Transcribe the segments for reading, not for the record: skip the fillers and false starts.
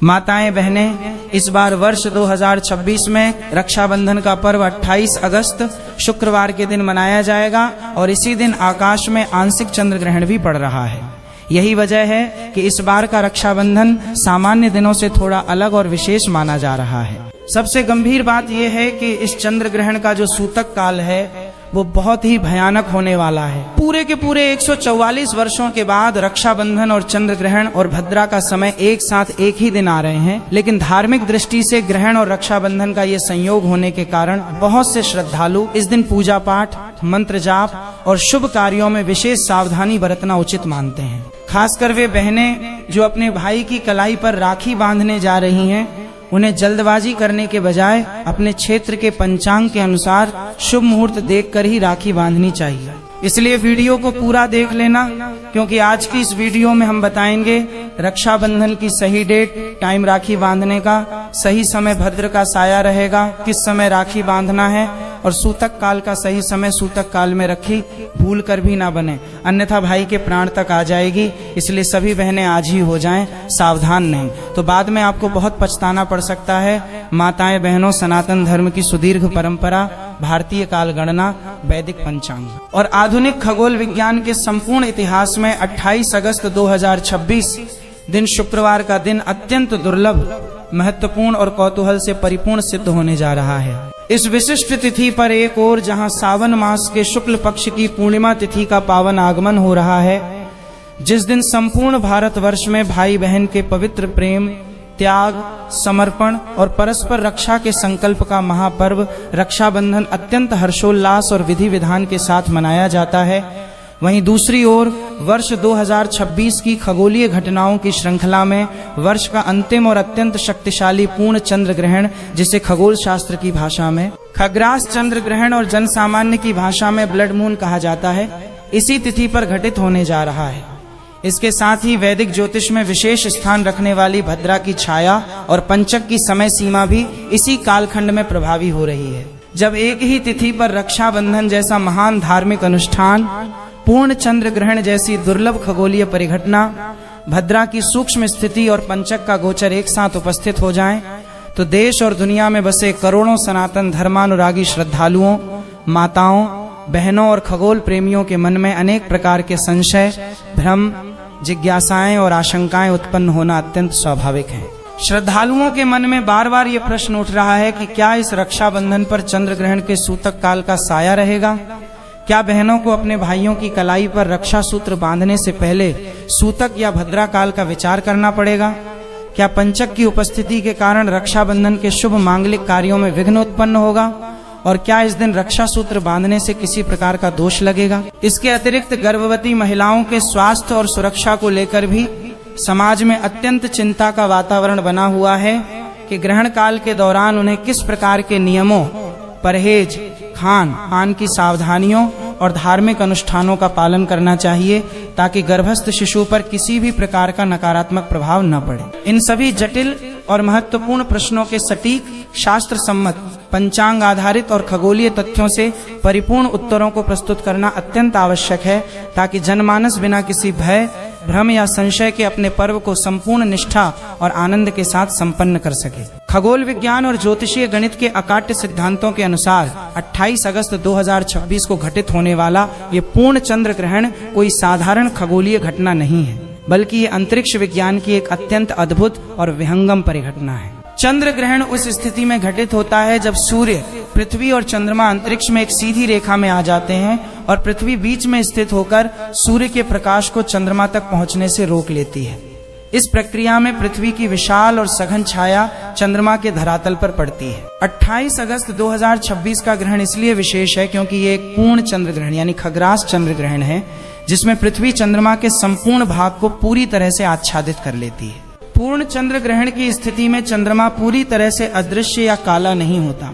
माताएं बहनें, इस बार वर्ष 2026 में रक्षाबंधन का पर्व 28 अगस्त शुक्रवार के दिन मनाया जाएगा और इसी दिन आकाश में आंशिक चंद्र ग्रहण भी पड़ रहा है। यही वजह है कि इस बार का रक्षाबंधन सामान्य दिनों से थोड़ा अलग और विशेष माना जा रहा है। सबसे गंभीर बात यह है कि इस चंद्र ग्रहण का जो सूतक काल है वो बहुत ही भयानक होने वाला है। पूरे के पूरे 144 वर्षों के बाद रक्षाबंधन और चंद्र ग्रहण और भद्रा का समय एक साथ एक ही दिन आ रहे हैं, लेकिन धार्मिक दृष्टि से ग्रहण और रक्षाबंधन का ये संयोग होने के कारण बहुत से श्रद्धालु इस दिन पूजा पाठ, मंत्र जाप और शुभ कार्यों में विशेष सावधानी बरतना उचित मानते हैं। खासकर वे बहनें जो अपने भाई की कलाई पर राखी बांधने जा रही हैं, उन्हें जल्दबाजी करने के बजाय अपने क्षेत्र के पंचांग के अनुसार शुभ मुहूर्त देखकर ही राखी बांधनी चाहिए। इसलिए वीडियो को पूरा देख लेना, क्योंकि आज की इस वीडियो में हम बताएंगे रक्षाबंधन की सही डेट, टाइम राखी बांधने का, सही समय भद्र का साया रहेगा, किस समय राखी बांधना है और सूतक काल का सही समय सूतक काल में रखी भूल कर भी ना बने, अन्यथा भाई के प्राण तक आ जाएगी। इसलिए सभी बहनें आज ही हो जाएं, सावधान नहीं तो बाद में आपको बहुत पछताना पड़ सकता है। माताएं बहनों, सनातन धर्म की सुदीर्घ परंपरा, भारतीय काल गणना, वैदिक पंचांग और आधुनिक खगोल विज्ञान के संपूर्ण इतिहास में 28 अगस्त 2026 दिन शुक्रवार का दिन अत्यंत दुर्लभ, महत्वपूर्ण और कौतूहल से परिपूर्ण सिद्ध होने जा रहा है। इस विशिष्ट तिथि पर एक ओर जहां सावन मास के शुक्ल पक्ष की पूर्णिमा तिथि का पावन आगमन हो रहा है, जिस दिन संपूर्ण भारतवर्ष में भाई बहन के पवित्र प्रेम, त्याग, समर्पण और परस्पर रक्षा के संकल्प का महापर्व रक्षाबंधन अत्यंत हर्षोल्लास और विधि विधान के साथ मनाया जाता है, वहीं दूसरी ओर वर्ष 2026 की खगोलीय घटनाओं की श्रृंखला में वर्ष का अंतिम और अत्यंत शक्तिशाली पूर्ण चंद्र ग्रहण, जिसे खगोल शास्त्र की भाषा में खग्रास चंद्र ग्रहण और जन सामान्य की भाषा में ब्लड मून कहा जाता है, इसी तिथि पर घटित होने जा रहा है। इसके साथ ही वैदिक ज्योतिष में विशेष स्थान रखने वाली भद्रा की छाया और पंचक की समय सीमा भी इसी कालखंड में प्रभावी हो रही है। जब एक ही तिथि पर रक्षाबंधन जैसा महान धार्मिक अनुष्ठान, पूर्ण चंद्र ग्रहण जैसी दुर्लभ खगोलीय परिघटना, भद्रा की सूक्ष्म स्थिति और पंचक का गोचर एक साथ उपस्थित हो जाएं, तो देश और दुनिया में बसे करोड़ों सनातन धर्मानुरागी श्रद्धालुओं, माताओं, बहनों और खगोल प्रेमियों के मन में अनेक प्रकार के संशय, भ्रम, जिज्ञासाएं और आशंकाएं उत्पन्न होना अत्यंत स्वाभाविक है। श्रद्धालुओं के मन में बार बार ये प्रश्न उठ रहा है कि क्या इस रक्षाबंधन पर चंद्र ग्रहण के सूतक काल का साया रहेगा? क्या बहनों को अपने भाइयों की कलाई पर रक्षा सूत्र बांधने से पहले सूतक या भद्रा काल का विचार करना पड़ेगा? क्या पंचक की उपस्थिति के कारण रक्षाबंधन के शुभ मांगलिक कार्यों में विघ्न उत्पन्न होगा? और क्या इस दिन रक्षा सूत्र बांधने से किसी प्रकार का दोष लगेगा? इसके अतिरिक्त गर्भवती महिलाओं के स्वास्थ्य और सुरक्षा को लेकर भी समाज में अत्यंत चिंता का वातावरण बना हुआ है कि ग्रहण काल के दौरान उन्हें किस प्रकार के नियमों, परहेज, खान पान की सावधानियों और धार्मिक अनुष्ठानों का पालन करना चाहिए, ताकि गर्भस्थ शिशु पर किसी भी प्रकार का नकारात्मक प्रभाव न पड़े। इन सभी जटिल और महत्वपूर्ण प्रश्नों के सटीक, शास्त्र सम्मत, पंचांग आधारित और खगोलीय तथ्यों से परिपूर्ण उत्तरों को प्रस्तुत करना अत्यंत आवश्यक है, ताकि जनमानस बिना किसी भय, भ्रम या संशय के अपने पर्व को संपूर्ण निष्ठा और आनंद के साथ संपन्न कर सके। खगोल विज्ञान और ज्योतिषीय गणित के अकाट्य सिद्धांतों के अनुसार 28 अगस्त 2026 को घटित होने वाला ये पूर्ण चंद्र ग्रहण कोई साधारण खगोलीय घटना नहीं है, बल्कि ये अंतरिक्ष विज्ञान की एक अत्यंत अद्भुत और विहंगम परिघटना है। चंद्र ग्रहण उस स्थिति में घटित होता है जब सूर्य, पृथ्वी और चंद्रमा अंतरिक्ष में एक सीधी रेखा में आ जाते हैं और पृथ्वी बीच में स्थित होकर सूर्य के प्रकाश को चंद्रमा तक पहुंचने से रोक लेती है। इस प्रक्रिया में पृथ्वी की विशाल और सघन छाया चंद्रमा के धरातल पर पड़ती है। 28 अगस्त 2026 का ग्रहण इसलिए विशेष है क्योंकि ये एक पूर्ण चंद्र ग्रहण यानी खग्रास चंद्र ग्रहण है, जिसमें पृथ्वी चंद्रमा के संपूर्ण भाग को पूरी तरह से आच्छादित कर लेती है। पूर्ण चंद्र ग्रहण की स्थिति में चंद्रमा पूरी तरह से अदृश्य या काला नहीं होता,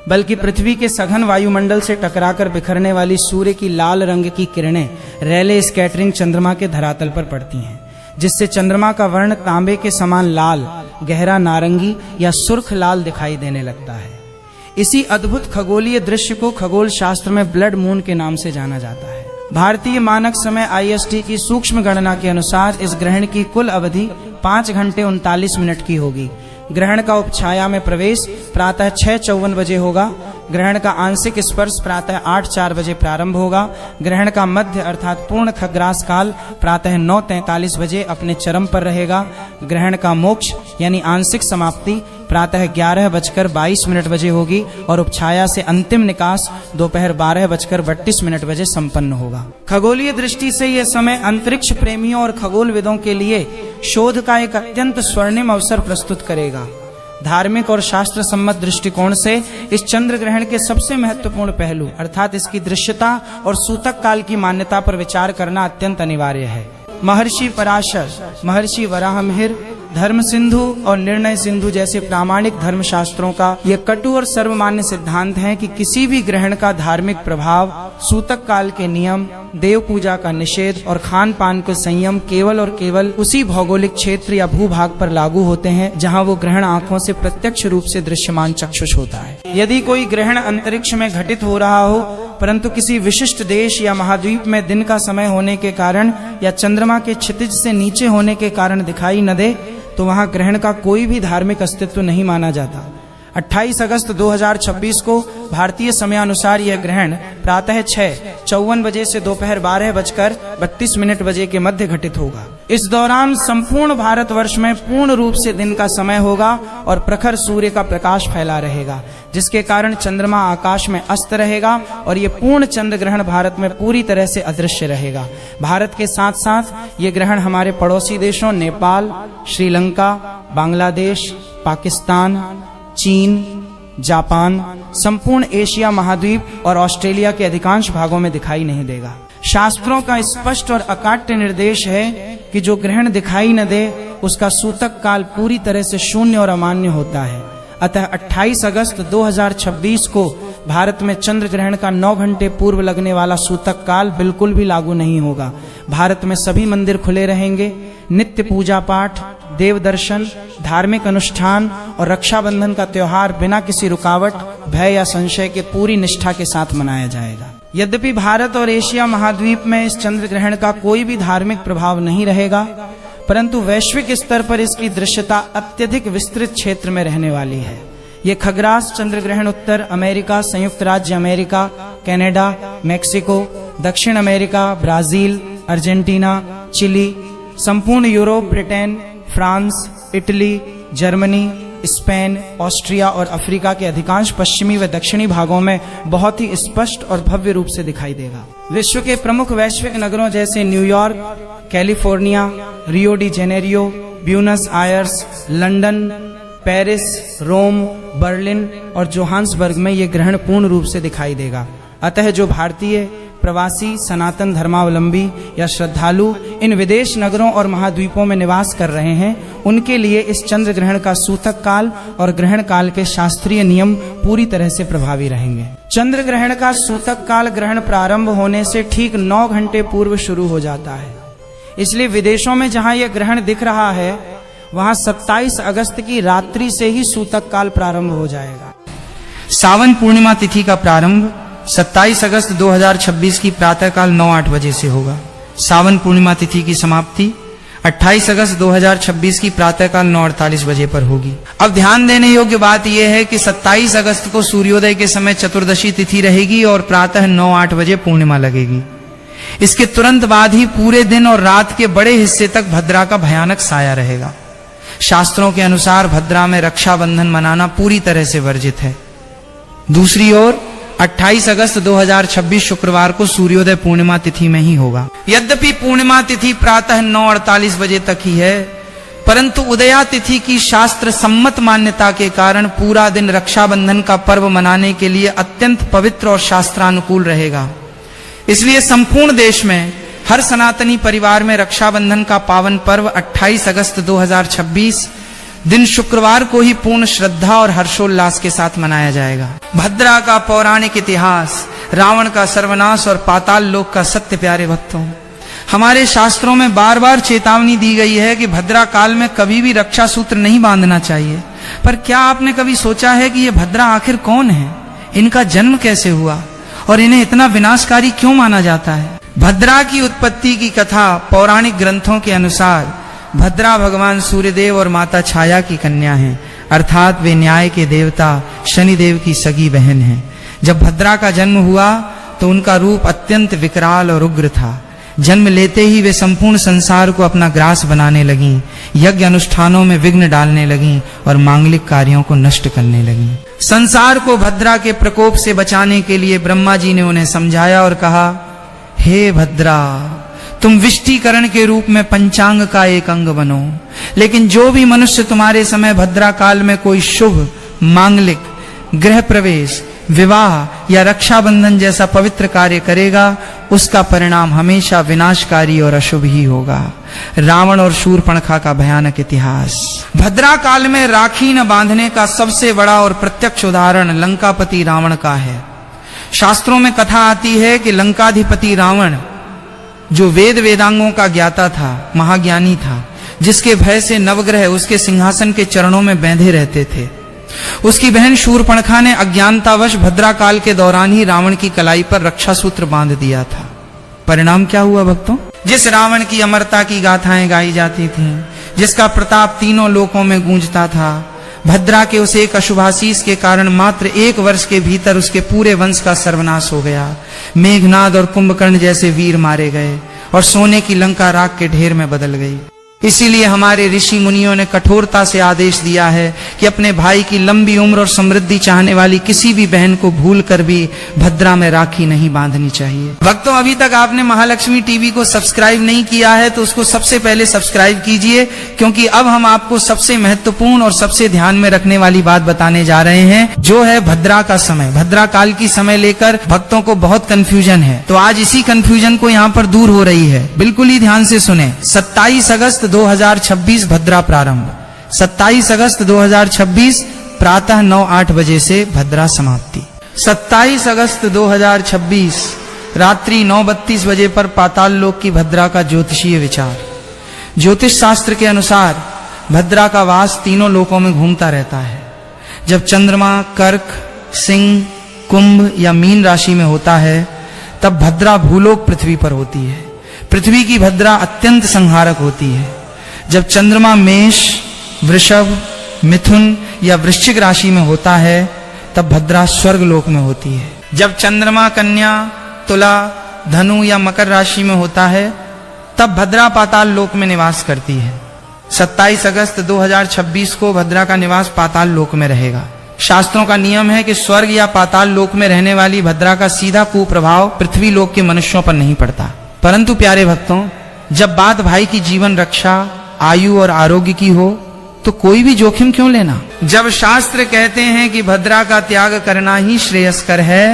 बल्कि पृथ्वी के सघन वायुमंडल से टकराकर बिखरने वाली सूर्य की लाल रंग की किरणें रैले स्कैटरिंग चंद्रमा के धरातल पर पड़ती हैं, जिससे चंद्रमा का वर्ण तांबे के समान लाल, गहरा नारंगी या सुर्ख लाल दिखाई देने लगता है। इसी अद्भुत खगोलीय दृश्य को खगोल शास्त्र में ब्लड मून के नाम से जाना जाता है। भारतीय मानक समय IST की सूक्ष्म गणना के अनुसार इस ग्रहण की कुल अवधि 5 घंटे 39 मिनट की होगी। ग्रहण का उपछाया में प्रवेश प्रातः 6:54 बजे होगा। ग्रहण का आंशिक स्पर्श प्रातः 8:04 बजे प्रारंभ होगा। ग्रहण का मध्य अर्थात पूर्ण खग्रास काल प्रातः 9:43 बजे अपने चरम पर रहेगा। ग्रहण का मोक्ष यानी आंशिक समाप्ति प्रातः 11:22 बजे होगी और उपछाया से अंतिम निकास दोपहर 12:32 बजे संपन्न होगा। खगोलीय दृष्टि से यह समय अंतरिक्ष प्रेमियों और खगोलविदों के लिए शोध का एक अत्यंत स्वर्णिम अवसर प्रस्तुत करेगा। धार्मिक और शास्त्र सम्मत दृष्टिकोण से इस चंद्र ग्रहण के सबसे महत्वपूर्ण पहलू अर्थात इसकी दृश्यता और सूतक काल की मान्यता पर विचार करना अत्यंत अनिवार्य है। महर्षि पराशर, महर्षि वराहमिहिर, धर्म सिंधु और निर्णय सिंधु जैसे प्रामाणिक धर्म शास्त्रों का यह कटु और सर्वमान्य सिद्धांत है कि किसी भी ग्रहण का धार्मिक प्रभाव, सूतक काल के नियम, देव पूजा का निषेध और खान पान के संयम केवल और केवल उसी भौगोलिक क्षेत्र या भूभाग पर लागू होते हैं जहां वो ग्रहण आंखों से प्रत्यक्ष रूप से दृश्यमान चक्षुष होता है। यदि कोई ग्रहण अंतरिक्ष में घटित हो रहा हो परंतु किसी विशिष्ट देश या महाद्वीप में दिन का समय होने के कारण या चंद्रमा के क्षितिज से नीचे होने के कारण दिखाई न दे तो वहां ग्रहण का कोई भी धार्मिक अस्तित्व नहीं माना जाता। 28 अगस्त 2026 को भारतीय समयानुसार यह ग्रहण प्रातः 6:54 बजे से दोपहर 12:32 बजे के मध्य घटित होगा। इस दौरान संपूर्ण भारतवर्ष में पूर्ण रूप से दिन का समय होगा और प्रखर सूर्य का प्रकाश फैला रहेगा, जिसके कारण चंद्रमा आकाश में अस्त रहेगा और ये पूर्ण चंद्र ग्रहण भारत में पूरी तरह से अदृश्य रहेगा। भारत के साथ साथ ये ग्रहण हमारे पड़ोसी देशों नेपाल, श्रीलंका, बांग्लादेश, पाकिस्तान, चीन, जापान, संपूर्ण एशिया महाद्वीप और ऑस्ट्रेलिया के अधिकांश भागों में दिखाई नहीं देगा। शास्त्रों का स्पष्ट और अकाट्य निर्देश है कि जो ग्रहण दिखाई न दे उसका सूतक काल पूरी तरह से शून्य और अमान्य होता है। अतः 28 अगस्त 2026 को भारत में चंद्र ग्रहण का 9 घंटे पूर्व लगने वाला सूतक काल बिल्कुल भी लागू नहीं होगा। भारत में सभी मंदिर खुले रहेंगे। नित्य पूजा पाठ, देव दर्शन, धार्मिक अनुष्ठान और रक्षाबंधन का त्योहार बिना किसी रुकावट, भय या संशय के पूरी निष्ठा के साथ मनाया जाएगा। यद्यपि भारत और एशिया महाद्वीप में इस चंद्र ग्रहण का कोई भी धार्मिक प्रभाव नहीं रहेगा, परंतु वैश्विक स्तर पर इसकी दृश्यता अत्यधिक विस्तृत क्षेत्र में रहने वाली है। ये खग्रास चंद्र ग्रहण उत्तर अमेरिका, संयुक्त राज्य अमेरिका, कनाडा, मेक्सिको, दक्षिण अमेरिका, ब्राजील, अर्जेंटीना, चिली, संपूर्ण Europe, Britain, France, Italy, Germany, Spain, Austria और अफ्रीका के अधिकांश पश्चिमी व दक्षिणी भागों में बहुत ही स्पष्ट और भव्य रूप से दिखाई देगा। विश्व के प्रमुख वैश्विक नगरों जैसे New York, California, Rio de Janeiro, Buenos Aires, London, Paris, Rome, Berlin और जोहान्सबर्ग में यह ग्रहण पूर्ण रूप से दिखाई देगा। अतः जो भारतीय प्रवासी, सनातन धर्मावलंबी या श्रद्धालु इन विदेश नगरों और महाद्वीपों में निवास कर रहे हैं, उनके लिए इस चंद्र ग्रहण का सूतक काल और ग्रहण काल के शास्त्रीय नियम पूरी तरह से प्रभावी रहेंगे। चंद्र ग्रहण का सूतक काल ग्रहण प्रारंभ होने से ठीक 9 घंटे पूर्व शुरू हो जाता है। इसलिए विदेशों में जहां यह ग्रहण दिख रहा है वहां 27 अगस्त की रात्रि से ही सूतक काल प्रारंभ हो जाएगा। सावन पूर्णिमा तिथि का प्रारंभ 27 अगस्त 2026 की प्रातःकाल 9:08 बजे से होगा। सावन पूर्णिमा तिथि की समाप्ति 28 अगस्त 2026 की प्रातःकाल 9:48 बजे पर होगी। अब ध्यान देने योग्य बात यह है कि 27 अगस्त को सूर्योदय के समय चतुर्दशी तिथि रहेगी और प्रातः 9:08 बजे पूर्णिमा लगेगी। इसके तुरंत बाद ही पूरे दिन और रात के बड़े हिस्से तक भद्रा का भयानक साया रहेगा। शास्त्रों के अनुसार भद्रा में रक्षाबंधन मनाना पूरी तरह से वर्जित है। दूसरी ओर 28 अगस्त 2026 शुक्रवार को सूर्योदय पूर्णिमा तिथि में ही होगा। यद्यपि पूर्णिमा तिथि प्रातः 9:48 बजे तक ही है, परंतु उदया तिथि की शास्त्र सम्मत मान्यता के कारण पूरा दिन रक्षाबंधन का पर्व मनाने के लिए अत्यंत पवित्र और शास्त्रानुकूल रहेगा। इसलिए संपूर्ण देश में हर सनातनी परिवार में रक्षाबंधन का पावन पर्व 28 अगस्त 2026 दिन शुक्रवार को ही पूर्ण श्रद्धा और हर्षोल्लास के साथ मनाया जाएगा। भद्रा का पौराणिक इतिहास, रावण का सर्वनाश और पाताल लोक का सत्य। प्यारे भक्तों, हमारे शास्त्रों में बार बार चेतावनी दी गई है कि भद्रा काल में कभी भी रक्षा सूत्र नहीं बांधना चाहिए। पर क्या आपने कभी सोचा है कि ये भद्रा आखिर कौन है, इनका जन्म कैसे हुआ और इन्हें इतना विनाशकारी क्यों माना जाता है? भद्रा की उत्पत्ति की कथा पौराणिक ग्रंथों के अनुसार भद्रा भगवान सूर्यदेव और माता छाया की कन्या हैं, अर्थात वे न्याय के देवता शनिदेव की सगी बहन हैं। जब भद्रा का जन्म हुआ तो उनका रूप अत्यंत विकराल और उग्र था। जन्म लेते ही वे संपूर्ण संसार को अपना ग्रास बनाने लगीं, यज्ञ अनुष्ठानों में विघ्न डालने लगीं और मांगलिक कार्यों को नष्ट करने लगीं। संसार को भद्रा के प्रकोप से बचाने के लिए ब्रह्मा जी ने उन्हें समझाया और कहा, हे भद्रा, तुम विष्टिकरण के रूप में पंचांग का एक अंग बनो, लेकिन जो भी मनुष्य तुम्हारे समय भद्रा काल में कोई शुभ, मांगलिक, गृह प्रवेश, विवाह या रक्षाबंधन जैसा पवित्र कार्य करेगा, उसका परिणाम हमेशा विनाशकारी और अशुभ ही होगा। रावण और शूर्पणखा का भयानक इतिहास। भद्रा काल में राखी न बांधने का सबसे बड़ा और प्रत्यक्ष उदाहरण लंकापति रावण का है। शास्त्रों में कथा आती है कि लंकाधिपति रावण, जो वेद वेदांगों का ज्ञाता था, महाज्ञानी था, जिसके भय से नवग्रह उसके सिंहासन के चरणों में बंधे रहते थे, उसकी बहन शूर्पणखा ने अज्ञानतावश भद्रा काल के दौरान ही रावण की कलाई पर रक्षा सूत्र बांध दिया था। परिणाम क्या हुआ भक्तों? जिस रावण की अमरता की गाथाएं गाई जाती थीं, जिसका प्रताप तीनों लोकों में गूंजता था, भद्रा के उस एक अशुभाशीष के कारण मात्र 1 वर्ष के भीतर उसके पूरे वंश का सर्वनाश हो गया। मेघनाद और कुंभकर्ण जैसे वीर मारे गए और सोने की लंका राख के ढेर में बदल गई। इसीलिए हमारे ऋषि मुनियों ने कठोरता से आदेश दिया है कि अपने भाई की लंबी उम्र और समृद्धि चाहने वाली किसी भी बहन को भूल कर भी भद्रा में राखी नहीं बांधनी चाहिए। भक्तों, अभी तक आपने महालक्ष्मी टीवी को सब्सक्राइब नहीं किया है तो उसको सबसे पहले सब्सक्राइब कीजिए, क्योंकि अब हम आपको सबसे महत्वपूर्ण और सबसे ध्यान में रखने वाली बात बताने जा रहे हैं, जो है भद्रा का समय। भद्रा काल की समय लेकर भक्तों को बहुत कंफ्यूजन है, तो आज इसी कंफ्यूजन को यहाँ पर दूर हो रही है। बिल्कुल ही ध्यान से सुने। 27 अगस्त 2026 भद्रा प्रारंभ। 27 अगस्त 2026 प्रातः 9-8 बजे से भद्रा समाप्ति। 27 अगस्त 2026 रात्रि 9:32 बजे पर पाताल लोक की भद्रा का ज्योतिषीय विचार। ज्योतिष शास्त्र के अनुसार भद्रा का वास तीनों लोकों में घूमता रहता है। जब चंद्रमा कर्क, सिंह, कुंभ या मीन राशि में होता है, तब भद्रा भूलोक पृथ्वी पर होती है। पृथ्वी की भद्रा अत्यंत संहारक होती है। जब चंद्रमा मेष, वृषभ, मिथुन या वृश्चिक राशि में होता है, तब भद्रा स्वर्ग लोक में होती है। जब चंद्रमा कन्या, तुला, धनु या मकर राशि में होता है, तब भद्रा पाताल लोक में निवास करती है। 27 अगस्त 2026 को भद्रा का निवास पाताल लोक में रहेगा। शास्त्रों का नियम है कि स्वर्ग या पाताल लोक में रहने वाली भद्रा का सीधा कुप्रभाव पृथ्वी लोक के मनुष्यों पर नहीं पड़ता। परंतु प्यारे भक्तों, जब बात भाई की जीवन रक्षा, आयु और आरोग्य की हो, तो कोई भी जोखिम क्यों लेना? जब शास्त्र कहते हैं कि भद्रा का त्याग करना ही श्रेयस्कर है,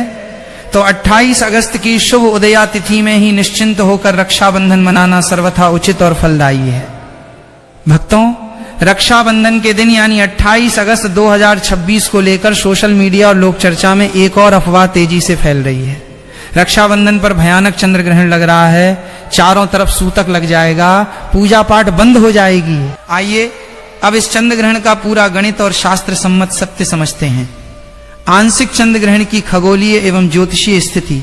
तो 28 अगस्त की शुभ उदया तिथि में ही निश्चिंत होकर रक्षाबंधन मनाना सर्वथा उचित और फलदायी है। भक्तों, रक्षाबंधन के दिन यानी 28 अगस्त 2026 को लेकर सोशल मीडिया और लोक चर्चा में एक और अफवाह तेजी से फैल रही है। रक्षाबंधन पर भयानक चंद्र ग्रहण लग रहा है, चारों तरफ सूतक लग जाएगा, पूजा पाठ बंद हो जाएगी। आइए अब इस चंद्र ग्रहण का पूरा गणित और शास्त्र सम्मत सत्य समझते हैं। आंशिक चंद्र ग्रहण की खगोलीय एवं ज्योतिषीय स्थिति।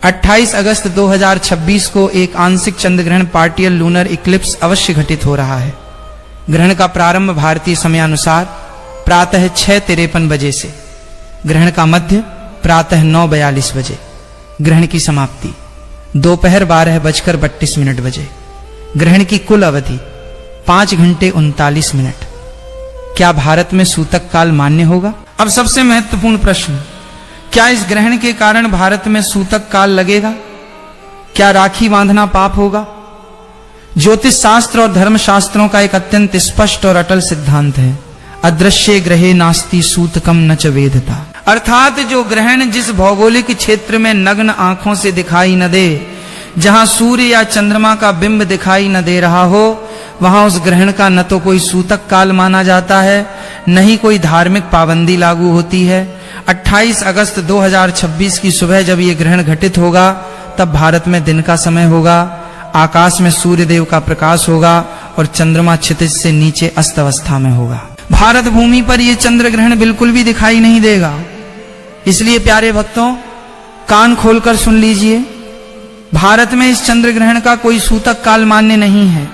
28 अगस्त 2026 को एक आंशिक चंद्र ग्रहण पार्टियल लूनर इक्लिप्स अवश्य घटित हो रहा है। ग्रहण का प्रारंभ भारतीय समयानुसार प्रातः 6:53 बजे से, ग्रहण का मध्य प्रातः 9:42 बजे, ग्रहण की समाप्ति दोपहर 12:32 बजे। ग्रहण की कुल अवधि 5 घंटे 39 मिनट। क्या भारत में सूतक काल मान्य होगा? अब सबसे महत्वपूर्ण प्रश्न, क्या इस ग्रहण के कारण भारत में सूतक काल लगेगा? क्या राखी बांधना पाप होगा? ज्योतिष शास्त्र और धर्म शास्त्रों का एक अत्यंत स्पष्ट और अटल सिद्धांत है, अदृश्य ग्रहे नास्ति सूतकम न च वेदता। अर्थात जो ग्रहण जिस भौगोलिक क्षेत्र में नग्न आंखों से दिखाई न दे, जहां सूर्य या चंद्रमा का बिंब दिखाई न दे रहा हो, वहां उस ग्रहण का न तो कोई सूतक काल माना जाता है, न ही कोई धार्मिक पाबंदी लागू होती है। 28 अगस्त 2026 की सुबह जब ये ग्रहण घटित होगा, तब भारत में दिन का समय होगा, आकाश में सूर्य देव का प्रकाश होगा और चंद्रमा क्षितिज से नीचे अस्त अवस्था में होगा। भारत भूमि पर यह चंद्र ग्रहण बिल्कुल भी दिखाई नहीं देगा। इसलिए प्यारे भक्तों, कान खोलकर सुन लीजिए, भारत में इस चंद्र ग्रहण का कोई सूतक काल मान्य नहीं है।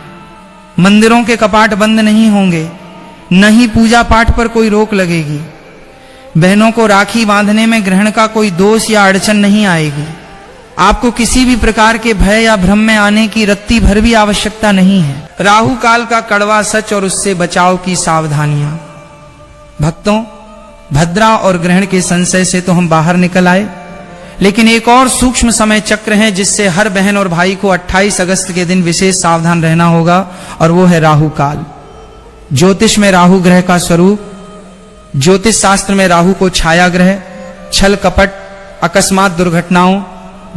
मंदिरों के कपाट बंद नहीं होंगे, न ही पूजा पाठ पर कोई रोक लगेगी। बहनों को राखी बांधने में ग्रहण का कोई दोष या अड़चन नहीं आएगी। आपको किसी भी प्रकार के भय या भ्रम में आने की रत्ती भर भी आवश्यकता नहीं है। राहु काल का कड़वा सच और उससे बचाव की सावधानियां। भक्तों, भद्रा और ग्रहण के संशय से तो हम बाहर निकल आए, लेकिन एक और सूक्ष्म समय चक्र है जिससे हर बहन और भाई को 28 अगस्त के दिन विशेष सावधान रहना होगा, और वो है राहु काल। ज्योतिष में राहु ग्रह का स्वरूप, ज्योतिष शास्त्र में राहु को छाया ग्रह, छल कपट, अकस्मात दुर्घटनाओं,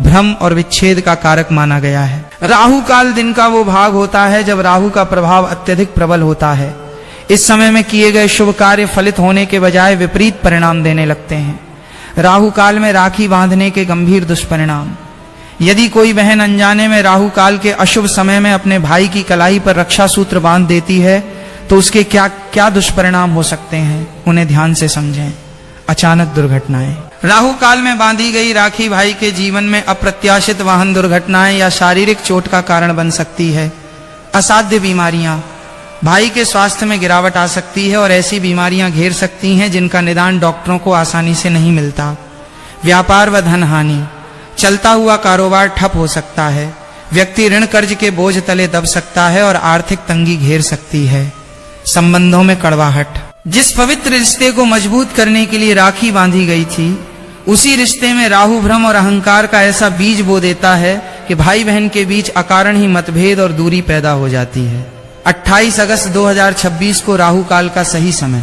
भ्रम और विच्छेद का कारक माना गया है। राहु काल दिन का वो भाग होता है जब राहु का प्रभाव अत्यधिक प्रबल होता है। इस समय में किए गए शुभ कार्य फलित होने के बजाय विपरीत परिणाम देने लगते हैं। राहु काल में राखी बांधने के गंभीर दुष्परिणाम। यदि कोई बहन अनजाने में राहु काल के अशुभ समय में अपने भाई की कलाई पर रक्षा सूत्र बांध देती है तो उसके क्या क्या दुष्परिणाम हो सकते हैं, उन्हें ध्यान से समझें। अचानक दुर्घटनाएं। राहु काल में बांधी गई राखी भाई के जीवन में अप्रत्याशित वाहन दुर्घटनाएं या शारीरिक चोट का कारण बन सकती है। असाध्य बीमारियां, भाई के स्वास्थ्य में गिरावट आ सकती है और ऐसी बीमारियां घेर सकती हैं जिनका निदान डॉक्टरों को आसानी से नहीं मिलता। व्यापार व धन हानि, चलता हुआ कारोबार ठप हो सकता है। व्यक्ति ऋण कर्ज के बोझ तले दब सकता है और आर्थिक तंगी घेर सकती है। संबंधों में कड़वाहट। जिस पवित्र रिश्ते को मजबूत करने के लिए राखी बांधी गई थी, उसी रिश्ते में राहु भ्रम और अहंकार का ऐसा बीज बो देता है कि भाई बहन के बीच अकारण ही मतभेद और दूरी पैदा हो जाती है। 28 अगस्त 2026 को राहु काल का सही समय।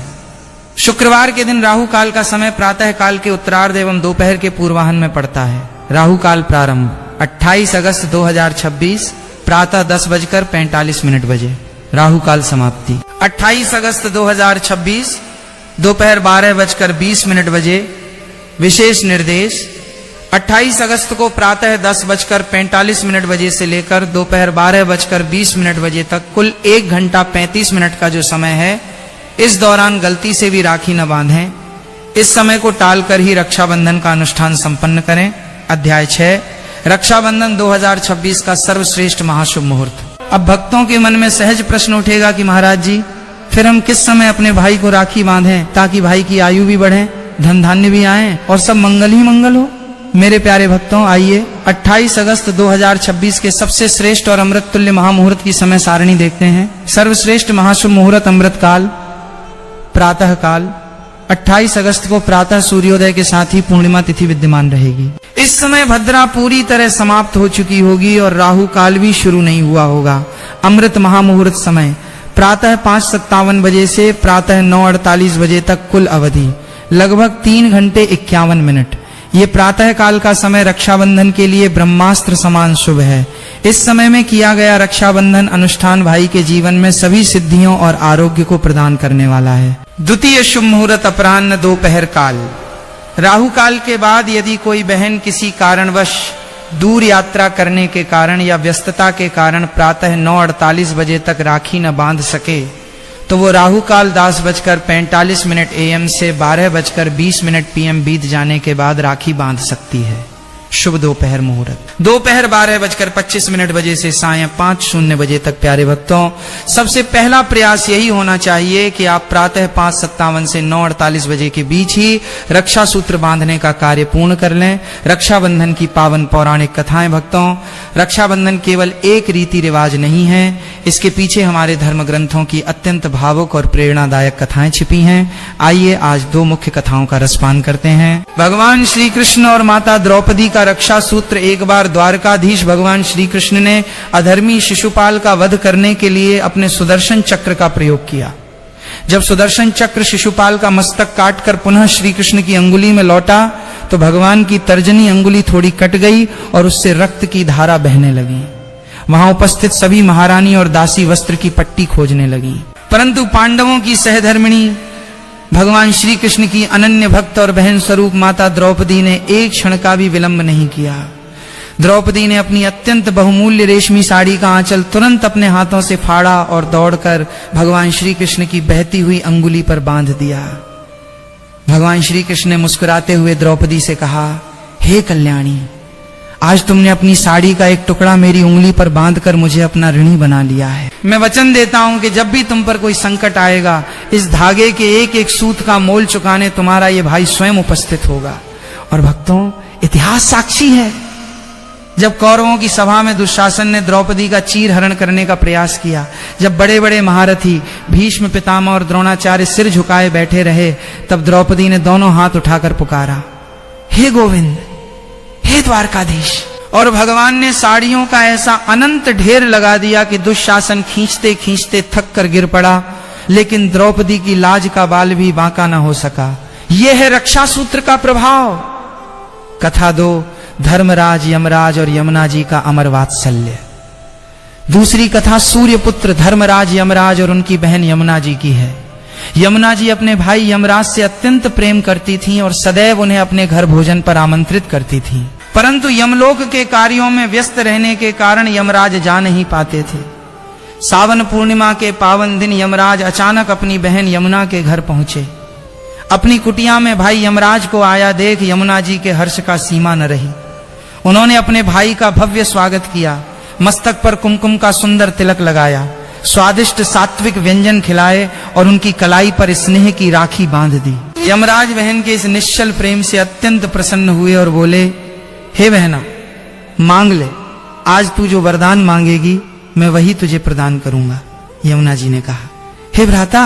शुक्रवार के दिन राहु काल का समय प्रातः काल के उत्तरार्ध एवं दोपहर के पूर्वाह्न में पड़ता है। राहु काल प्रारंभ 28 अगस्त 2026 प्रातः 10:45 बजे। राहु काल समाप्ति 28 अगस्त 2026 दोपहर 12:20 बजे। विशेष निर्देश 28 अगस्त को प्रातः 10:45 बजे से लेकर दोपहर 12:20 बजे तक कुल 1 घंटा 35 मिनट का जो समय है, इस दौरान गलती से भी राखी न बांधें। इस समय को टालकर ही रक्षाबंधन का अनुष्ठान संपन्न करें। अध्याय 6 रक्षाबंधन 2026 का सर्वश्रेष्ठ महाशुभ मुहूर्त। अब भक्तों के मन में सहज प्रश्न उठेगा कि महाराज जी, फिर हम किस समय अपने भाई को राखी बांधें ताकि भाई की आयु भी बढ़े, धन धान्य भी आए और सब मंगल ही मंगल हो। मेरे प्यारे भक्तों, आइए 28 अगस्त 2026 के सबसे श्रेष्ठ और अमृत तुल्य महामुहूर्त की समय सारणी देखते हैं। सर्वश्रेष्ठ महाशुभ मुहूर्त अमृत काल प्रातः काल 28 अगस्त को प्रातः सूर्योदय के साथ ही पूर्णिमा तिथि विद्यमान रहेगी। इस समय भद्रा पूरी तरह समाप्त हो चुकी होगी और राहु काल भी शुरू नहीं हुआ होगा। अमृत महामुहूर्त समय प्रातः 5:57 बजे से प्रातः 9:48 बजे तक कुल अवधि लगभग 3 घंटे 51 मिनट। ये प्रातः काल का समय रक्षाबंधन के लिए ब्रह्मास्त्र समान शुभ है। इस समय में किया गया रक्षाबंधन अनुष्ठान भाई के जीवन में सभी सिद्धियों और आरोग्य को प्रदान करने वाला है। द्वितीय शुभ मुहूर्त अपराह्न दोपहर काल। राहु काल के बाद यदि कोई बहन किसी कारणवश दूर यात्रा करने के कारण या व्यस्तता के कारण प्रातः 9:48 बजे तक राखी न बांध सके तो वो राहु काल 10:45 AM से 12:20 PM बीत जाने के बाद राखी बांध सकती है। शुभ दोपहर मुहूर्त दोपहर 12:25 बजे से सायं 5:00 बजे तक। प्यारे भक्तों, सबसे पहला प्रयास यही होना चाहिए कि आप प्रातः 5:57 से 9:48 बजे के बीच ही रक्षा सूत्र बांधने का कार्य पूर्ण कर लें। रक्षाबंधन की पावन पौराणिक कथाएं। भक्तों, रक्षाबंधन केवल एक रीति रिवाज नहीं है, इसके पीछे हमारे धर्म ग्रंथों की अत्यंत भावुक और प्रेरणादायक कथाएं छिपी हैं। आइए आज 2 मुख्य कथाओं का रसपान करते हैं। भगवान श्री कृष्ण और माता द्रौपदी का रक्षा सूत्र। एक बार द्वारकाधीश भगवान श्री कृष्ण ने अधर्मी शिशुपाल का वध करने के लिए अपने सुदर्शन चक्र का प्रयोग किया। जब सुदर्शन चक्र शिशुपाल का मस्तक काटकर पुनः श्री कृष्ण की अंगुली में लौटा तो भगवान की तर्जनी अंगुली थोड़ी कट गई और उससे रक्त की धारा बहने लगी। वहां उपस्थित सभी महारानी और दासी वस्त्र की पट्टी खोजने लगी, परंतु पांडवों की सहधर्मिणी भगवान श्री कृष्ण की अनन्य भक्त और बहन स्वरूप माता द्रौपदी ने एक क्षण का भी विलंब नहीं किया। द्रौपदी ने अपनी अत्यंत बहुमूल्य रेशमी साड़ी का आंचल तुरंत अपने हाथों से फाड़ा और दौड़कर भगवान श्री कृष्ण की बहती हुई अंगुली पर बांध दिया। भगवान श्री कृष्ण ने मुस्कुराते हुए द्रौपदी से कहा, हे कल्याणी, आज तुमने अपनी साड़ी का एक टुकड़ा मेरी उंगली पर बांधकर मुझे अपना ऋणी बना लिया है। मैं वचन देता हूं कि जब भी तुम पर कोई संकट आएगा, इस धागे के एक एक सूत का मोल चुकाने तुम्हारा ये भाई स्वयं उपस्थित होगा। और भक्तों, इतिहास साक्षी है। जब कौरवों की सभा में दुशासन ने द्रौपदी का चीर हरण करने का प्रयास किया, जब बड़े बड़े महारथी भीष्म, पितामह और द्रोणाचार्य सिर झुकाए बैठे रहे, तब द्रौपदी ने दोनों हाथ उठाकर पुकारा, हे गोविंद, हे द्वारकाधीश। और भगवान ने साड़ियों का ऐसा अनंत ढेर लगा दिया कि दुशासन खींचते खींचते थक कर गिर पड़ा, लेकिन द्रौपदी की लाज का बाल भी बांका न हो सका। यह है रक्षा सूत्र का प्रभाव। कथा 2, धर्मराज, यमराज और यमुना जी का अमर वात्सल्य। दूसरी कथा सूर्यपुत्र धर्मराज, यमराज और उनकी बहन यमुना जी की है। यमुना जी अपने भाई यमराज से अत्यंत प्रेम करती थीं और सदैव उन्हें अपने घर भोजन पर आमंत्रित करती थीं, परंतु यमलोक के कार्यों में व्यस्त रहने के कारण यमराज जा नहीं पाते थे। सावन पूर्णिमा के पावन दिन यमराज अचानक अपनी बहन यमुना के घर पहुंचे। अपनी कुटिया में भाई यमराज को आया देख यमुना जी के हर्ष का सीमा न रही। उन्होंने अपने भाई का भव्य स्वागत किया, मस्तक पर कुमकुम का सुंदर तिलक लगाया, स्वादिष्ट सात्विक व्यंजन खिलाए और उनकी कलाई पर स्नेह की राखी बांध दी। यमराज बहन के इस निश्चल प्रेम से अत्यंत प्रसन्न हुए और बोले, हे बहना, मांग ले, आज तू जो वरदान मांगेगी मैं वही तुझे प्रदान करूंगा। यमुना जी ने कहा, हे भ्राता,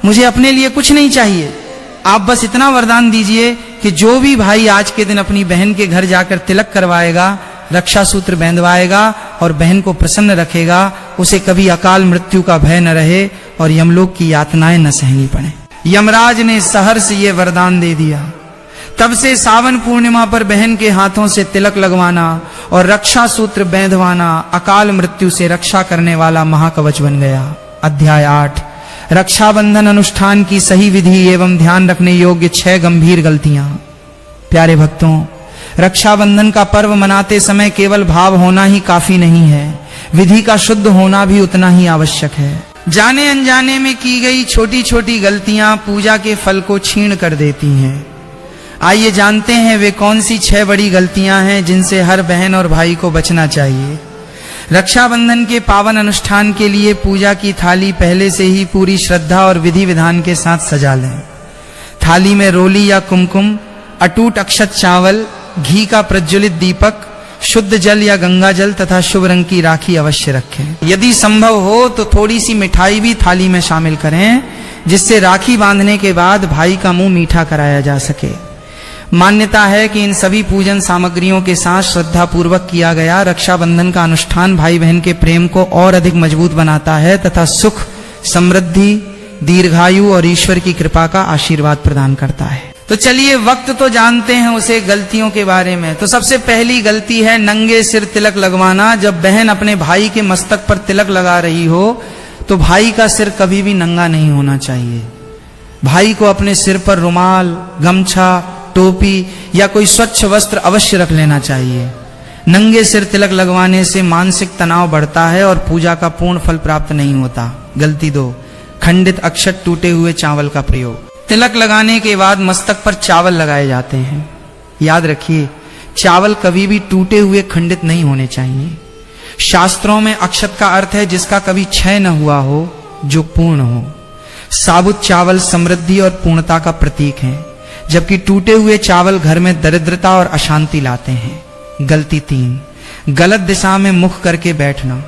मुझे अपने लिए कुछ नहीं चाहिए, आप बस इतना वरदान दीजिए कि जो भी भाई आज के दिन अपनी बहन के घर जाकर तिलक करवाएगा, रक्षा सूत्र बांधवाएगा और बहन को प्रसन्न रखेगा, उसे कभी अकाल मृत्यु का भय न रहे और यमलोक की यातनाएं न सहनी पड़े। यमराज ने सहर्ष ये वरदान दे दिया। तब से सावन पूर्णिमा पर बहन के हाथों से तिलक लगवाना और रक्षा सूत्र बांधवाना अकाल मृत्यु से रक्षा करने वाला महाकवच बन गया। अध्याय 8, रक्षाबंधन अनुष्ठान की सही विधि एवं ध्यान रखने योग्य 6 गंभीर गलतियां। प्यारे भक्तों, रक्षाबंधन का पर्व मनाते समय केवल भाव होना ही काफी नहीं है, विधि का शुद्ध होना भी उतना ही आवश्यक है। जाने अनजाने में की गई छोटी छोटी गलतियां पूजा के फल को छीन कर देती हैं। आइए जानते हैं वे कौन सी 6 बड़ी गलतियां हैं जिनसे हर बहन और भाई को बचना चाहिए। रक्षाबंधन के पावन अनुष्ठान के लिए पूजा की थाली पहले से ही पूरी श्रद्धा और विधि विधान के साथ सजा लें। थाली में रोली या कुमकुम, अटूट अक्षत चावल, घी का प्रज्वलित दीपक, शुद्ध जल या गंगा जल तथा शुभ रंग की राखी अवश्य रखें। यदि संभव हो तो थोड़ी सी मिठाई भी थाली में शामिल करें, जिससे राखी बांधने के बाद भाई का मुंह मीठा कराया जा सके। मान्यता है कि इन सभी पूजन सामग्रियों के साथ श्रद्धा पूर्वक किया गया रक्षाबंधन का अनुष्ठान भाई बहन के प्रेम को और अधिक मजबूत बनाता है तथा सुख, समृद्धि, दीर्घायु और ईश्वर की कृपा का आशीर्वाद प्रदान करता है। तो चलिए वक्त तो जानते हैं उसे गलतियों के बारे में। तो सबसे पहली गलती है नंगे सिर तिलक लगवाना। जब बहन अपने भाई के मस्तक पर तिलक लगा रही हो तो भाई का सिर कभी भी नंगा नहीं होना चाहिए। भाई को अपने सिर पर रुमाल, गमछा, टोपी या कोई स्वच्छ वस्त्र अवश्य रख लेना चाहिए। नंगे सिर तिलक लगवाने से मानसिक तनाव बढ़ता है और पूजा का पूर्ण फल प्राप्त नहीं होता। गलती 2, खंडित अक्षत, टूटे हुए चावल का प्रयोग। तिलक लगाने के बाद मस्तक पर चावल लगाए जाते हैं। याद रखिए, चावल कभी भी टूटे हुए खंडित नहीं होने चाहिए। शास्त्रों में अक्षत का अर्थ है जिसका कभी क्षय न हुआ हो, जो पूर्ण हो। साबुत चावल समृद्धि और पूर्णता का प्रतीक है, जबकि टूटे हुए चावल घर में दरिद्रता और अशांति लाते हैं। गलती 3, गलत दिशा में मुख करके बैठना।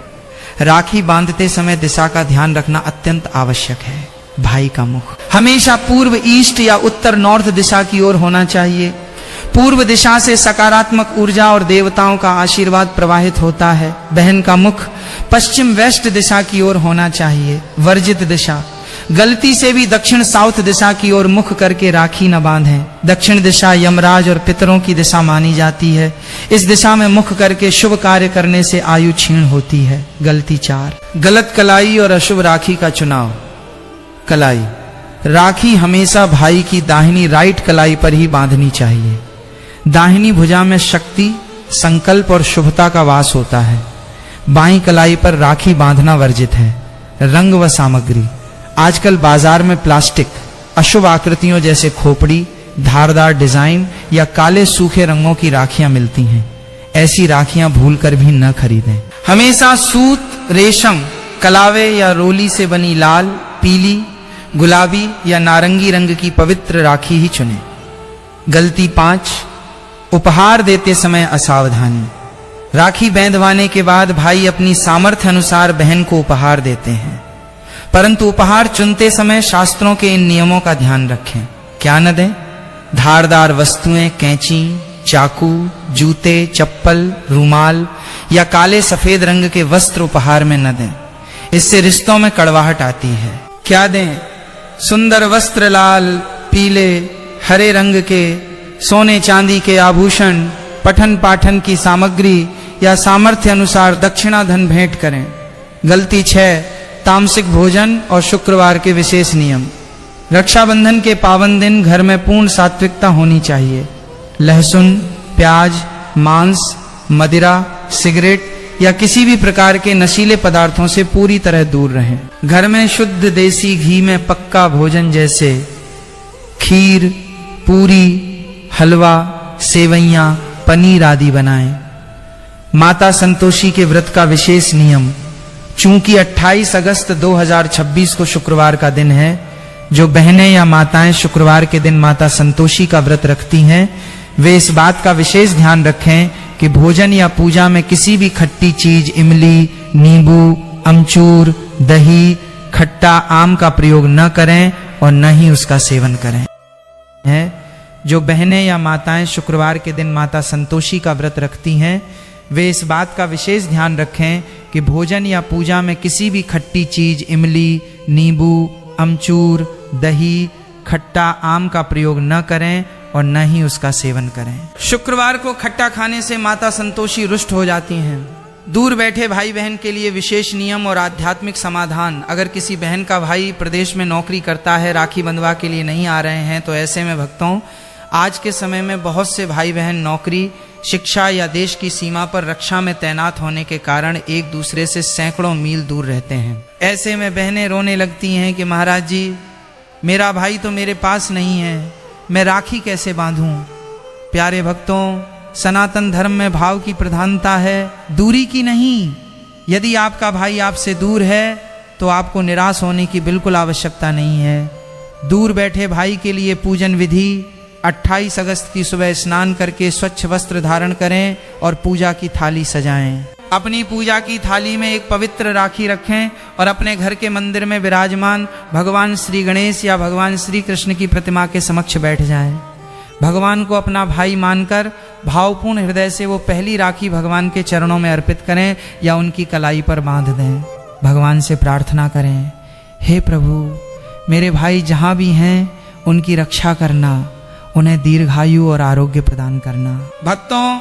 राखी बांधते समय दिशा का ध्यान रखना अत्यंत आवश्यक है। भाई का मुख हमेशा पूर्व ईस्ट या उत्तर नॉर्थ दिशा की ओर होना चाहिए। पूर्व दिशा से सकारात्मक ऊर्जा और देवताओं का आशीर्वाद प्रवाहित होता है। बहन का मुख पश्चिम वेस्ट दिशा की ओर होना चाहिए। वर्जित दिशा, गलती से भी दक्षिण साउथ दिशा की ओर मुख करके राखी न बांधें। दक्षिण दिशा यमराज और पितरों की दिशा मानी जाती है। इस दिशा में मुख करके शुभ कार्य करने से आयु क्षीण होती है। गलती 4, गलत कलाई और अशुभ राखी का चुनाव। कलाई, राखी हमेशा भाई की दाहिनी राइट कलाई पर ही बांधनी चाहिए। दाहिनी भुजा में शक्ति, संकल्प और शुभता का वास होता है। बाईं कलाई पर राखी बांधना वर्जित है। रंग व सामग्री, आजकल बाजार में प्लास्टिक, अशुभ आकृतियों जैसे खोपड़ी, धारदार डिजाइन या काले सूखे रंगों की राखियां मिलती हैं। ऐसी राखियां भूलकर भी न खरीदें। हमेशा सूत, रेशम, कलावे या रोली से बनी लाल, पीली, गुलाबी या नारंगी रंग की पवित्र राखी ही चुनें। गलती 5, उपहार देते समय असावधानी। राखी बंधवाने के बाद भाई अपनी सामर्थ्य अनुसार बहन को उपहार देते हैं, परंतु उपहार चुनते समय शास्त्रों के इन नियमों का ध्यान रखें। क्या न दें? धारदार वस्तुएं, कैंची, चाकू, जूते, चप्पल, रूमाल या काले सफेद रंग के वस्त्र उपहार में न दें, इससे रिश्तों में कड़वाहट आती है। क्या दें? सुंदर वस्त्र लाल, पीले, हरे रंग के, सोने चांदी के आभूषण, पठन पाठन की सामग्री या सामर्थ्य अनुसार दक्षिणा धन भेंट करें। गलती 6, तामसिक भोजन और शुक्रवार के विशेष नियम। रक्षाबंधन के पावन दिन घर में पूर्ण सात्विकता होनी चाहिए। लहसुन, प्याज, मांस, मदिरा, सिगरेट या किसी भी प्रकार के नशीले पदार्थों से पूरी तरह दूर रहें। घर में शुद्ध देसी घी में पक्का भोजन जैसे खीर, पूरी, हलवा, सेवइयां, पनीर आदि बनाएं। माता संतोषी के व्रत का विशेष नियम। चूंकि 28 अगस्त 2026 को शुक्रवार का दिन है, जो बहनें या माताएं शुक्रवार के दिन माता संतोषी का व्रत रखती हैं, वे इस बात का विशेष ध्यान रखें कि भोजन या पूजा में किसी भी खट्टी चीज, इमली, नींबू, अमचूर, दही, खट्टा आम का प्रयोग न करें और न ही उसका सेवन करें। जो बहनें या माताएं शुक्रवार के दिन माता संतोषी का व्रत रखती हैं, वे इस बात का विशेष ध्यान रखें कि भोजन या पूजा में किसी भी खट्टी चीज, इमली, नींबू, अमचूर, दही, खट्टा आम का प्रयोग न करें और न ही उसका सेवन करें। शुक्रवार को खट्टा खाने से माता संतोषी रुष्ट हो जाती हैं। दूर बैठे भाई बहन के लिए विशेष नियम और आध्यात्मिक समाधान। अगर किसी बहन का भाई प्रदेश में नौकरी करता है, राखी बंधवा के लिए नहीं आ रहे हैं, तो ऐसे में भक्तों, आज के समय में बहुत से भाई बहन नौकरी, शिक्षा या देश की सीमा पर रक्षा में तैनात होने के कारण एक दूसरे से सैकड़ों मील दूर रहते हैं। ऐसे में बहनें रोने लगती हैं कि महाराज जी, मेरा भाई तो मेरे पास नहीं है, मैं राखी कैसे बांधूं। प्यारे भक्तों, सनातन धर्म में भाव की प्रधानता है, दूरी की नहीं। यदि आपका भाई आपसे दूर है तो आपको निराश होने की बिल्कुल आवश्यकता नहीं है। दूर बैठे भाई के लिए पूजन विधि: 28 अगस्त की सुबह स्नान करके स्वच्छ वस्त्र धारण करें और पूजा की थाली सजाएं। अपनी पूजा की थाली में एक पवित्र राखी रखें और अपने घर के मंदिर में विराजमान भगवान श्री गणेश या भगवान श्री कृष्ण की प्रतिमा के समक्ष बैठ जाएं। भगवान को अपना भाई मानकर भावपूर्ण हृदय से वो पहली राखी भगवान के चरणों में अर्पित करें या उनकी कलाई पर बांध दें। भगवान से प्रार्थना करें, हे प्रभु, मेरे भाई जहाँ भी हैं उनकी रक्षा करना, उन्हें दीर्घायु और आरोग्य प्रदान करना। भक्तों,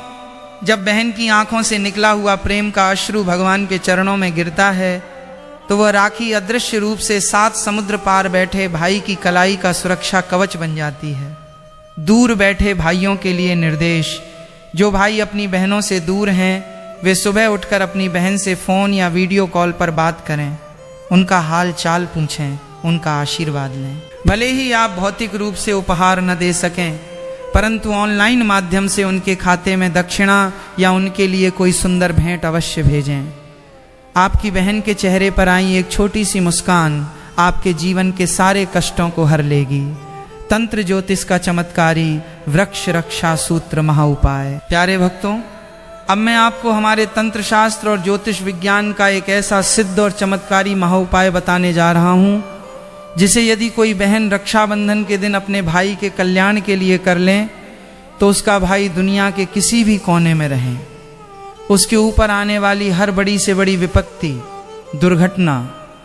जब बहन की आंखों से निकला हुआ प्रेम का अश्रु भगवान के चरणों में गिरता है, तो वह राखी अदृश्य रूप से 7 समुद्र पार बैठे भाई की कलाई का सुरक्षा कवच बन जाती है। दूर बैठे भाइयों के लिए निर्देश: जो भाई अपनी बहनों से दूर हैं, वे सुबह उठकर अपनी बहन से फोन या वीडियो कॉल पर बात करें, उनका हाल चाल पूछें, उनका आशीर्वाद लें। भले ही आप भौतिक रूप से उपहार न दे सकें, परंतु ऑनलाइन माध्यम से उनके खाते में दक्षिणा या उनके लिए कोई सुंदर भेंट अवश्य भेजें। आपकी बहन के चेहरे पर आई एक छोटी सी मुस्कान आपके जीवन के सारे कष्टों को हर लेगी। तंत्र ज्योतिष का चमत्कारी वृक्ष रक्षा सूत्र महा उपाय। प्यारे भक्तों, अब मैं आपको हमारे तंत्र शास्त्र और ज्योतिष विज्ञान का एक ऐसा सिद्ध और चमत्कारी महा उपाय बताने जा रहा हूं, जिसे यदि कोई बहन रक्षाबंधन के दिन अपने भाई के कल्याण के लिए कर लें, तो उसका भाई दुनिया के किसी भी कोने में रहे, उसके ऊपर आने वाली हर बड़ी से बड़ी विपत्ति, दुर्घटना,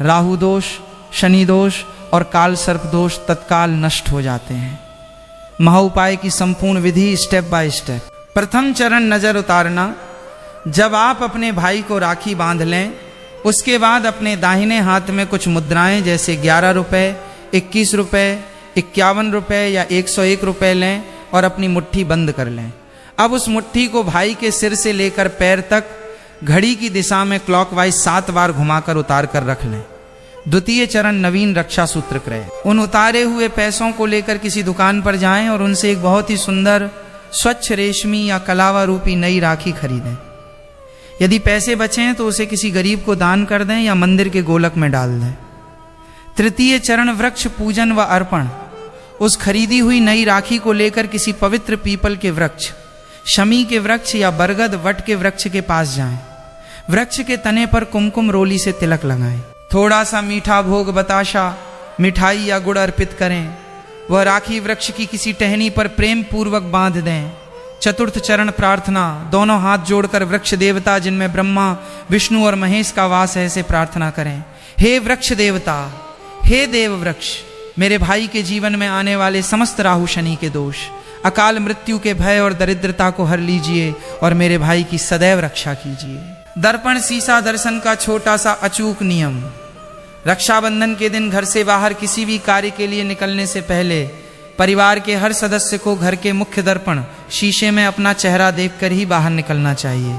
राहु दोष, शनि दोष और काल सर्प दोष तत्काल नष्ट हो जाते हैं। महा उपाय की संपूर्ण विधि स्टेप बाय स्टेप। प्रथम चरण नजर उतारना। जब आप अपने भाई को राखी बांध लें, उसके बाद अपने दाहिने हाथ में कुछ मुद्राएं जैसे 11 रुपए, 21 रुपए, 51 रुपए या 101 रुपए लें और अपनी मुट्ठी बंद कर लें। अब उस मुट्ठी को भाई के सिर से लेकर पैर तक घड़ी की दिशा में क्लॉकवाइज 7 बार घुमाकर उतार कर रख लें। द्वितीय चरण नवीन रक्षा सूत्र क्रय। उन उतारे हुए पैसों को लेकर किसी दुकान पर जाएं और उनसे एक बहुत ही सुंदर स्वच्छ रेशमी या कलावा रूपी नई राखी खरीदें। यदि पैसे बचें तो उसे किसी गरीब को दान कर दें या मंदिर के गोलक में डाल दें। तृतीय चरण वृक्ष पूजन व अर्पण। उस खरीदी हुई नई राखी को लेकर किसी पवित्र पीपल के वृक्ष, शमी के वृक्ष या बरगद वट के वृक्ष के पास जाएं। वृक्ष के तने पर कुमकुम रोली से तिलक लगाएं। थोड़ा सा मीठा भोग बताशा, मिठाई या गुड़ अर्पित करें। वह राखी वृक्ष की किसी टहनी पर प्रेम पूर्वक बांध दें। चतुर्थ चरण प्रार्थना। दोनों हाथ जोड़कर वृक्ष देवता जिनमें ब्रह्मा, विष्णु और महेश का वास है से प्रार्थना करें। हे वृक्ष देवता, हे देव वृक्ष, मेरे भाई के जीवन में आने वाले समस्त राहु शनि के दोष, अकाल मृत्यु के भय और दरिद्रता को हर लीजिए और मेरे भाई की सदैव रक्षा कीजिए। दर्पण शीशा दर्शन का छोटा सा अचूक नियम। रक्षाबंधन के दिन घर से बाहर किसी भी कार्य के लिए निकलने से पहले परिवार के हर सदस्य को घर के मुख्य दर्पण शीशे में अपना चेहरा देखकर ही बाहर निकलना चाहिए।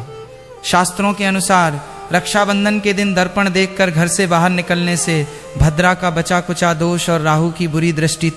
शास्त्रों के अनुसार रक्षाबंधन के दिन दर्पण देखकर घर से बाहर निकलने से भद्रा का बचा कुचा दोष और राहु की बुरी दृष्टि